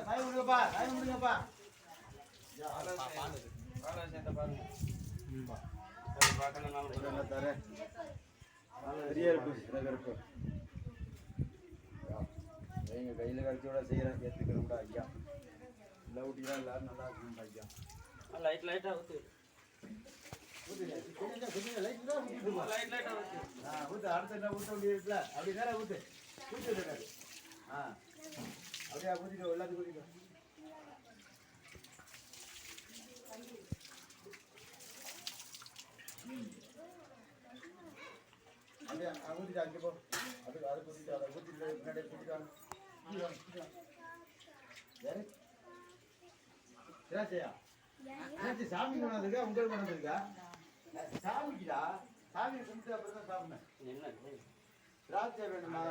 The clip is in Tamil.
சாய் விடுங்கப்பா சாய் விடுங்கப்பா பெரிய கருப்பு எங்க கையில கடிச்சோட செய்யறேன் ஏத்துக்கணும்டா ஐயா லவுட்டிலாம் எல்லாரும் நல்லா இருக்கணும் ஐயா லைட் லைட்டா ஊத்து அடுத்த என்ன ஊத்த வேண்டியதுல அப்படி நேரம் ஊத்து ஊத்து அப்படியே ஊத்திட்டு எல்லாத்தையும் ஊத்திட்டு அப்படியே ஊத்திட்டு அங்கே போ அதுக்கு அதை ஊத்திட்டு அதை ஊத்திட்டு பின்னாடியே ஊத்திட்டாங்க வேறு திராட்சையா திராட்சை சாமி கொண்டாந்துருக்கா உங்களுக்கு கொண்டாந்துருக்கா சாமிக்குடா சாமி கும்பிட்டு அப்புறம் தான் சாப்பிடணும் என்ன திராட்சை வேணுமா